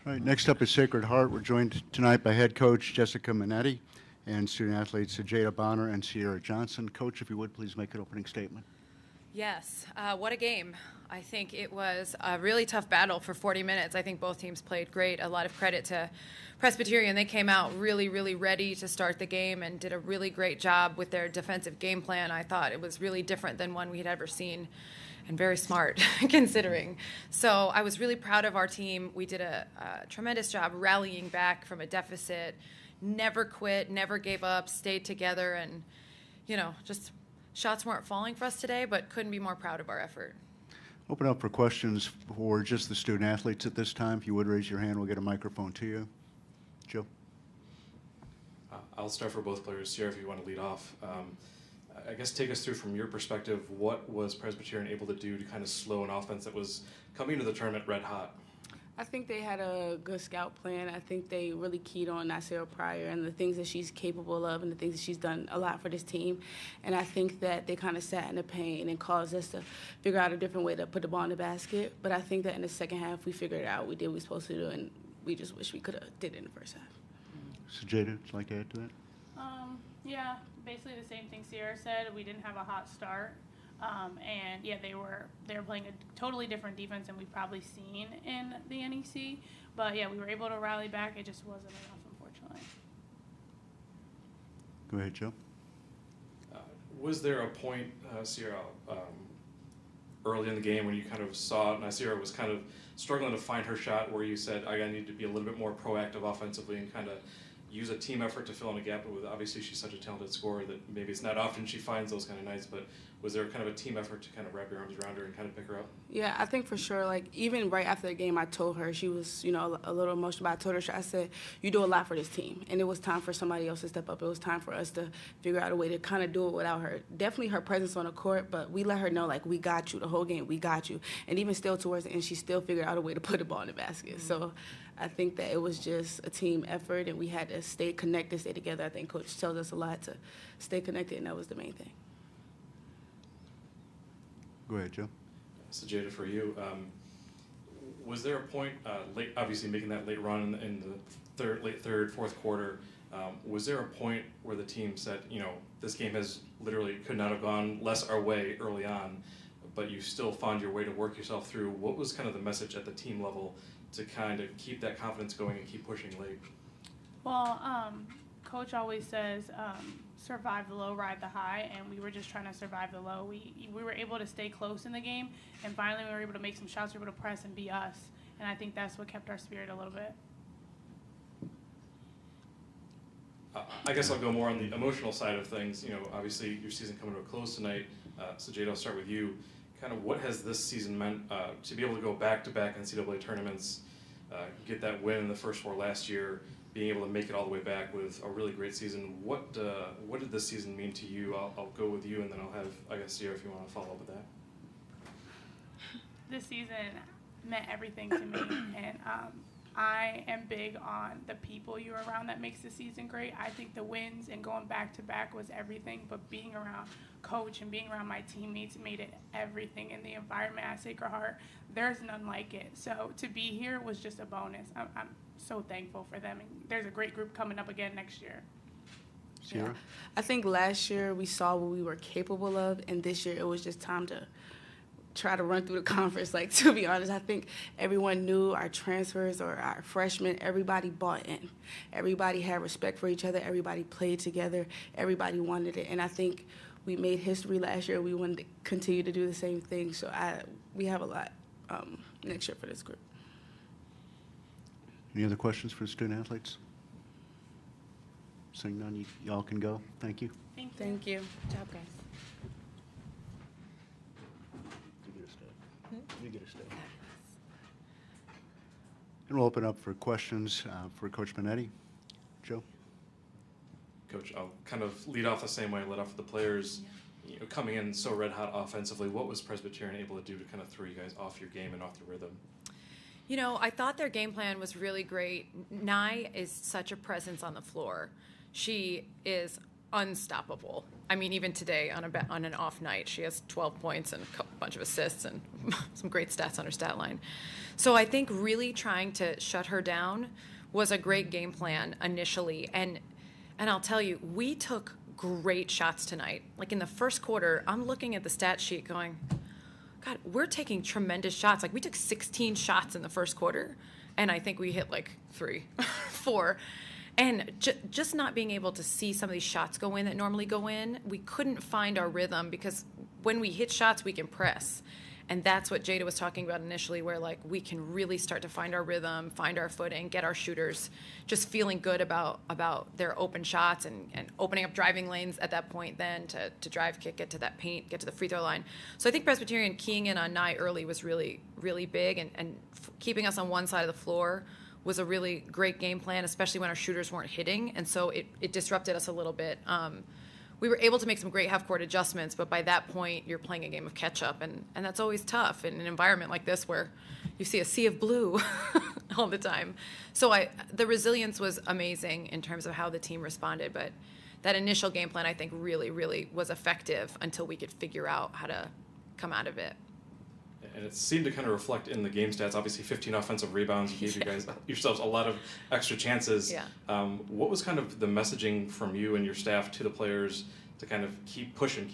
All right, next up is Sacred Heart. We're joined tonight by head coach Jessica Minetti and student athletes Jada Bonner and Sierra Johnson. Coach, if you would, please make an opening statement. Yes, what a game. I think it was a really tough battle for 40 minutes. I think both teams played great. A lot of credit to Presbyterian. They came out really, really ready to start the game and did a really great job with their defensive game plan. I thought it was really different than one we had ever seen and very smart considering. So I was really proud of our team. We did a tremendous job rallying back from a deficit, never quit, never gave up, stayed together, and, just shots weren't falling for us today, but couldn't be more proud of our effort. Open up for questions for just the student athletes at this time. If you would raise your hand, we'll get a microphone to you. Joe? I'll start for both players. Sierra, if you want to lead off. I guess take us through from your perspective, what was Presbyterian able to do to kind of slow an offense that was coming into the tournament red hot? I think they had a good scout plan. I think they really keyed on Nasira Pryor and the things that she's capable of and the things that she's done a lot for this team. And I think that they kind of sat in the pain and caused us to figure out a different way to put the ball in the basket. But I think that in the second half, we figured it out. We did what we were supposed to do, and we just wish we could have did it in the first half. So Jada, would you like to add to that? Yeah, basically the same thing Sierra said. We didn't have a hot start. And yeah, they were playing a totally different defense than we've probably seen in the NEC. But yeah, we were able to rally back. It just wasn't enough, unfortunately. Go ahead, Joe. Was there a point, Sierra, early in the game when you kind of saw Nasira was kind of struggling to find her shot, where you said, I need to be a little bit more proactive offensively and kind of use a team effort to fill in a gap? With obviously she's such a talented scorer that maybe it's not often she finds those kind of nights, but was there kind of a team effort to kind of wrap your arms around her and kind of pick her up? Yeah, I think for sure. Like, even right after the game, I told her, she was, a little emotional, but I told her, I said, you do a lot for this team, and it was time for somebody else to step up. It was time for us to figure out a way to kind of do it without her. Definitely her presence on the court, but we let her know, like, we got you the whole game, we got you. And even still towards the end, she still figured out a way to put the ball in the basket. Mm-hmm. So I think that it was just a team effort, and we had to stay connected, stay together. I think Coach tells us a lot to stay connected, and that was the main thing. Go ahead, Joe. So Jada, for you, was there a point, late, obviously making that late run in the late third, fourth quarter, was there a point where the team said, this game has literally could not have gone less our way early on, but you still found your way to work yourself through? What was kind of the message at the team level to kind of keep that confidence going and keep pushing late? Well, Coach always says, survive the low, ride the high, and we were just trying to survive the low. We were able to stay close in the game, and finally we were able to make some shots, we were able to press and be us, and I think that's what kept our spirit a little bit. I guess I'll go more on the emotional side of things. Obviously your season coming to a close tonight, so Jada, I'll start with you. Kind of what has this season meant to be able to go back-to-back NCAA tournaments, get that win in the first four last year, being able to make it all the way back with a really great season? What did this season mean to you? I'll go with you, and then I'll have, I guess, Sierra, if you want to follow up with that. This season meant everything to me, and I am big on the people you're around that makes the season great. I think the wins and going back-to-back was everything, but being around Coach and being around my teammates made it everything. In the environment at Sacred Heart, there's none like it. So to be here was just a bonus. I'm so thankful for them. And there's a great group coming up again next year. Sierra? Yeah. I think last year we saw what we were capable of, and this year it was just time to try to run through the conference. Like, to be honest, I think everyone knew our transfers or our freshmen, everybody bought in. Everybody had respect for each other. Everybody played together. Everybody wanted it. And I think we made history last year. We wanted to continue to do the same thing. So we have a lot next year for this group. Any other questions for the student athletes? Seeing none, y'all can go. Thank you. Thank you. Good job, guys. You get a step. And we'll open up for questions for Coach Minetti. Joe? Coach, I'll kind of lead off the same way I led off with the players. Coming in so red hot offensively, what was Presbyterian able to do to kind of throw you guys off your game and off the rhythm? I thought their game plan was really great. Nye is such a presence on the floor. She is unstoppable. I mean, even today on an off night, she has 12 points and a bunch of assists and some great stats on her stat line. So I think really trying to shut her down was a great game plan initially. And I'll tell you, we took great shots tonight. Like in the first quarter, I'm looking at the stat sheet going, God, we're taking tremendous shots. Like we took 16 shots in the first quarter, and I think we hit like 3, 4. And just not being able to see some of these shots go in that normally go in, we couldn't find our rhythm, because when we hit shots, we can press. And that's what Jada was talking about initially, where like we can really start to find our rhythm, find our footing, get our shooters just feeling good about their open shots and opening up driving lanes at that point then to drive, kick, get to that paint, get to the free throw line. So I think Presbyterian keying in on Nye early was really, really big, and keeping us on one side of the floor was a really great game plan, especially when our shooters weren't hitting. And so it disrupted us a little bit. We were able to make some great half-court adjustments, but by that point, you're playing a game of catch-up, and that's always tough in an environment like this where you see a sea of blue all the time. So the resilience was amazing in terms of how the team responded, but that initial game plan, I think, really, really was effective until we could figure out how to come out of it. And it seemed to kind of reflect in the game stats. Obviously, 15 offensive rebounds. You gave you guys yourselves a lot of extra chances. Yeah. What was kind of the messaging from you and your staff to the players to kind of keep pushing,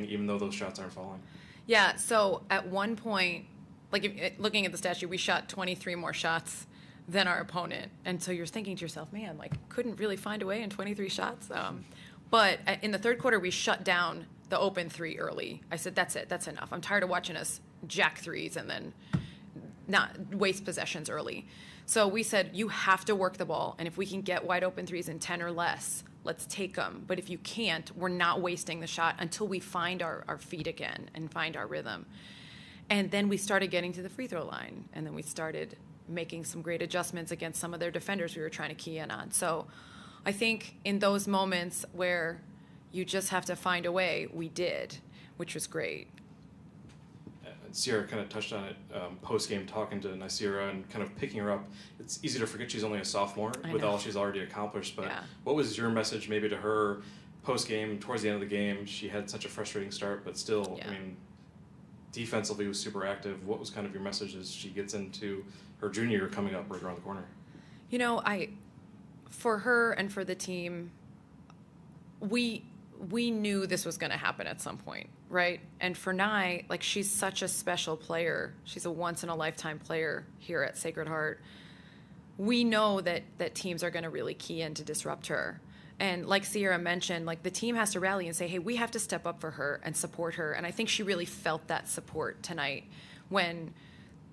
even though those shots aren't falling? Yeah. So at one point, like looking at the stat sheet, we shot 23 more shots than our opponent, and so you're thinking to yourself, man, like couldn't really find a way in 23 shots. But in the third quarter, we shut down the open 3 early. I said, that's it. That's enough. I'm tired of watching us jack threes and then not waste possessions early. So we said, you have to work the ball, and if we can get wide open threes in 10 or less, let's take them. But if you can't, we're not wasting the shot until we find our feet again and find our rhythm. And then we started getting to the free throw line, and then we started making some great adjustments against some of their defenders we were trying to key in on. So I think in those moments where you just have to find a way, we did, which was great. Sierra kind of touched on it post-game, talking to Nasira and kind of picking her up. It's easy to forget she's only a sophomore with all she's already accomplished, but what was your message maybe to her post-game, towards the end of the game? She had such a frustrating start, but still, I mean, defensively was super active. What was kind of your message as she gets into her junior year coming up right around the corner? You know, for her and for the team, we knew this was going to happen at some point, right? And for Nye, like, she's such a special player. She's a once-in-a-lifetime player here at Sacred Heart. We know that teams are going to really key in to disrupt her. And like Sierra mentioned, like, the team has to rally and say, hey, we have to step up for her and support her. And I think she really felt that support tonight when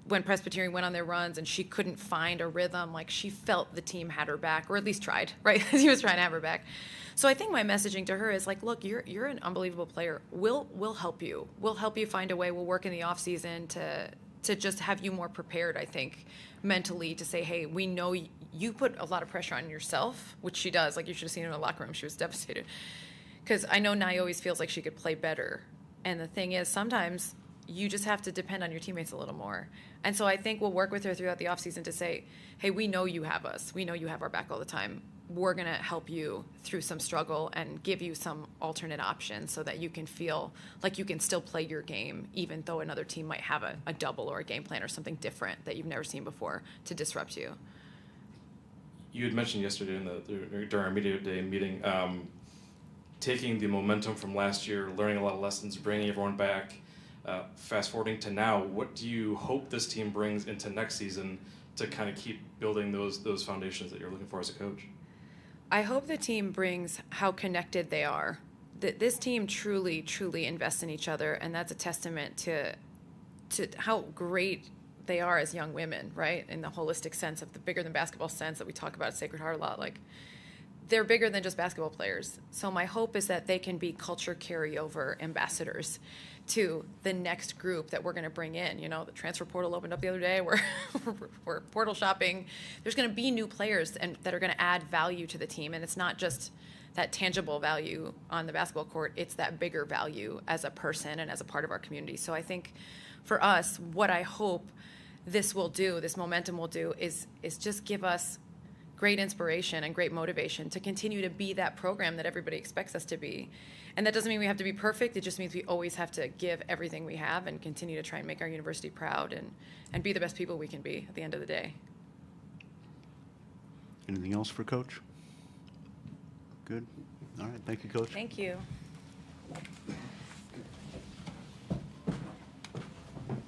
Presbyterian went on their runs and she couldn't find a rhythm. Like, she felt the team had her back, or at least tried, right? He was trying to have her back. So I think my messaging to her is like, look, you're an unbelievable player. We'll help you. We'll help you find a way. We'll work in the off season to just have you more prepared, I think, mentally, to say, hey, we know you put a lot of pressure on yourself, which she does. Like, you should have seen her in the locker room. She was devastated. Because I know Nye always feels like she could play better. And the thing is, sometimes you just have to depend on your teammates a little more. And so I think we'll work with her throughout the offseason to say, hey, we know you have us. We know you have our back all the time. We're going to help you through some struggle and give you some alternate options so that you can feel like you can still play your game, even though another team might have a double or a game plan or something different that you've never seen before to disrupt you. You had mentioned yesterday during our media day meeting, taking the momentum from last year, learning a lot of lessons, bringing everyone back. Fast forwarding to now, what do you hope this team brings into next season to kind of keep building those foundations that you're looking for as a coach? I hope the team brings how connected they are. This team truly, truly invests in each other, and that's a testament to how great they are as young women, right? In the holistic sense of the bigger than basketball sense that we talk about at Sacred Heart a lot. Like, they're bigger than just basketball players. So my hope is that they can be culture carryover ambassadors to the next group that we're going to bring in. You know, the transfer portal opened up the other day. We're portal shopping. There's going to be new players that are going to add value to the team. And it's not just that tangible value on the basketball court. It's that bigger value as a person and as a part of our community. So I think for us, what I hope this momentum will do is just give us great inspiration and great motivation to continue to be that program that everybody expects us to be. And that doesn't mean we have to be perfect. It just means we always have to give everything we have and continue to try and make our university proud and be the best people we can be at the end of the day. Anything else for Coach? Good. All right. Thank you, Coach. Thank you.